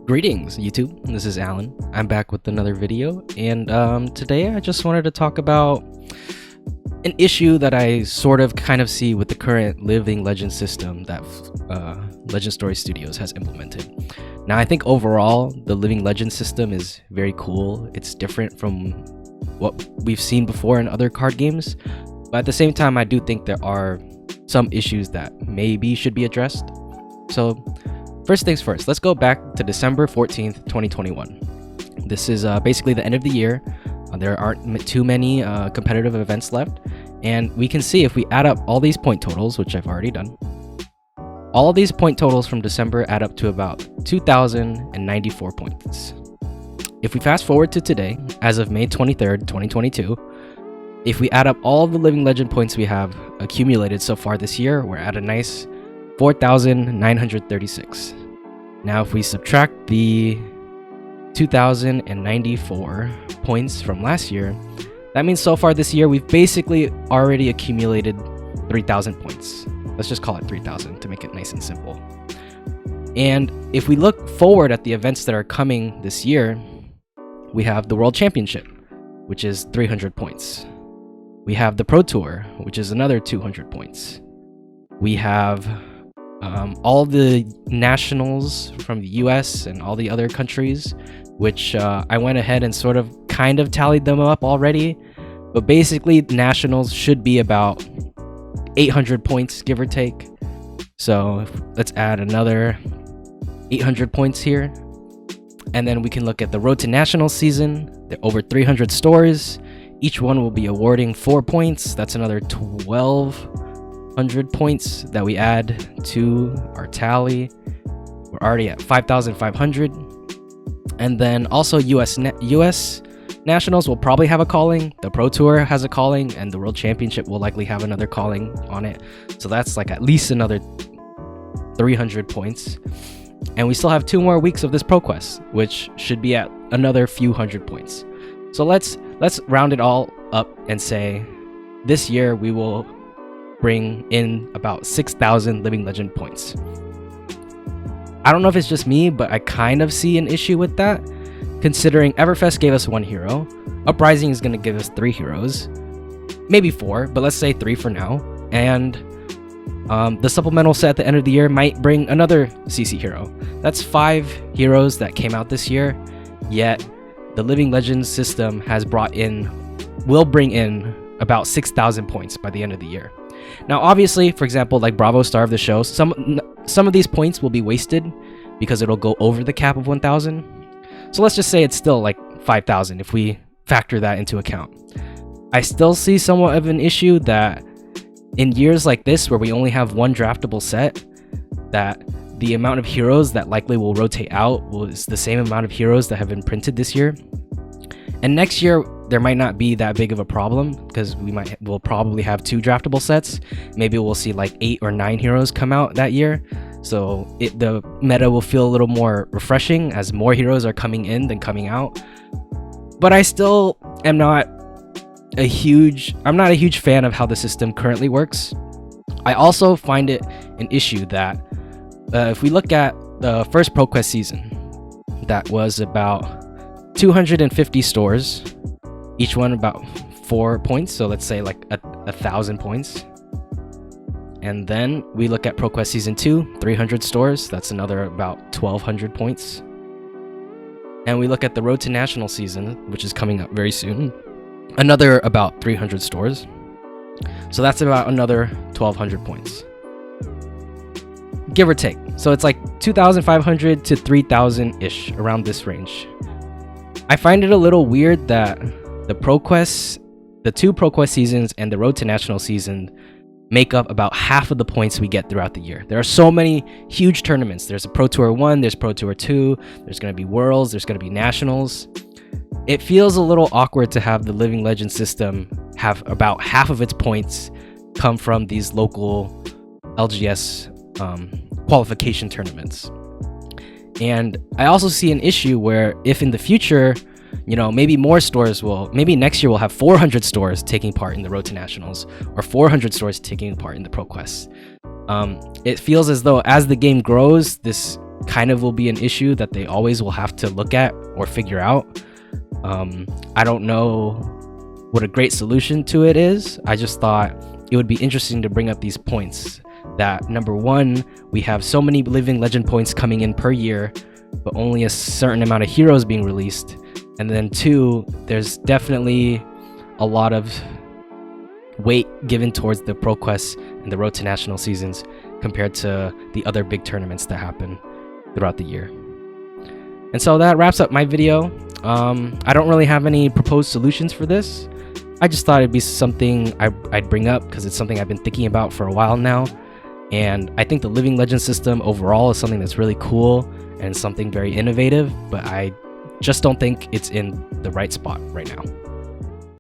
Greetings, YouTube. This is Alan. I'm back with another video, and today I just wanted to talk about an issue that I sort of kind of see with the current Living Legend system that Legend Story Studios has implemented. Now, I think overall, the Living Legend system is very cool. It's different from what we've seen before in other card games, but at the same time, I do think there are some issues that maybe should be addressed. So, first things first, let's go back to December 14th, 2021. This is basically the end of the year. There aren't too many competitive events left, and we can see if we add up all these point totals, which I've already done, all of these point totals from December add up to about 2,094 points. If we fast forward to today, as of May 23rd, 2022, if we add up all the Living Legend points we have accumulated so far this year, we're at a nice 4,936. Now, if we subtract the 2,094 points from last year, that means so far this year we've basically already accumulated 3,000 points. Let's just call it 3,000 to make it nice and simple. And if we look forward at the events that are coming this year, we have the World Championship, which is 300 points. We have the Pro Tour, which is another 200 points. We have all the nationals from the US and all the other countries, which I went ahead and sort of kind of tallied them up already. But basically, nationals should be about 800 points, give or take. So let's add another 800 points here. And then we can look at the Road to National season. There are over 300 stores. Each one will be awarding 4 points. That's another 1,200 points that we add to our tally. We're already at 5,500. And then also US Nationals will probably have a calling. The Pro Tour has a calling, and the World Championship will likely have another calling on it. So that's like at least another 300 points. And we still have 2 more weeks of this Pro Quest, which should be at another few hundred points. So let's round it all up and say this year we will bring in about 6,000 Living Legend points. I don't know if it's just me, but I kind of see an issue with that, considering Everfest gave us 1 hero, Uprising is going to give us 3 heroes, maybe 4, but let's say 3 for now, and the supplemental set at the end of the year might bring another CC hero. That's 5 heroes that came out this year, yet the Living Legends system will bring in about 6,000 points by the end of the year. Now, obviously, for example, like Bravo Star of the Show, some of these points will be wasted because it'll go over the cap of 1,000. So let's just say it's still like 5,000 if we factor that into account. I still see somewhat of an issue that in years like this where we only have 1 draftable set, that the amount of heroes that likely will rotate out is the same amount of heroes that have been printed this year. And next year, there might not be that big of a problem because we'll probably have 2 draftable sets. Maybe we'll see like 8 or 9 heroes come out that year. So the meta will feel a little more refreshing as more heroes are coming in than coming out. But I still am not a huge fan of how the system currently works. I also find it an issue that if we look at the first ProQuest season, that was about 250 stores, each one about 4 points, so let's say like 1,000 points. And then we look at ProQuest Season 2, 300 stores, that's another about 1,200 points. And we look at the Road to National season, which is coming up very soon, another about 300 stores. So that's about another 1,200 points, give or take. So it's like 2,500 to 3,000-ish, around this range. I find it a little weird that the 2 ProQuest seasons and the Road to National season make up about half of the points we get throughout the year. There are so many huge tournaments. There's a Pro Tour 1, there's Pro Tour 2, there's going to be Worlds, there's going to be Nationals. It feels a little awkward to have the Living Legend system have about half of its points come from these local LGS qualification tournaments. And I also see an issue where if in the future, maybe maybe next year we'll have 400 stores taking part in the Road to Nationals or 400 stores taking part in the ProQuest. It feels as though as the game grows, this kind of will be an issue that they always will have to look at or figure out. I don't know what a great solution to it is. I just thought it would be interesting to bring up these points. That number one, we have so many living legend points coming in per year, but only a certain amount of heroes being released. And then two, there's definitely a lot of weight given towards the Pro Quests and the Road to National seasons compared to the other big tournaments that happen throughout the year. And so that wraps up my video. I don't really have any proposed solutions for this. I just thought it'd be something I'd bring up because it's something I've been thinking about for a while now. And I think the Living Legend system overall is something that's really cool and something very innovative, but I just don't think it's in the right spot right now.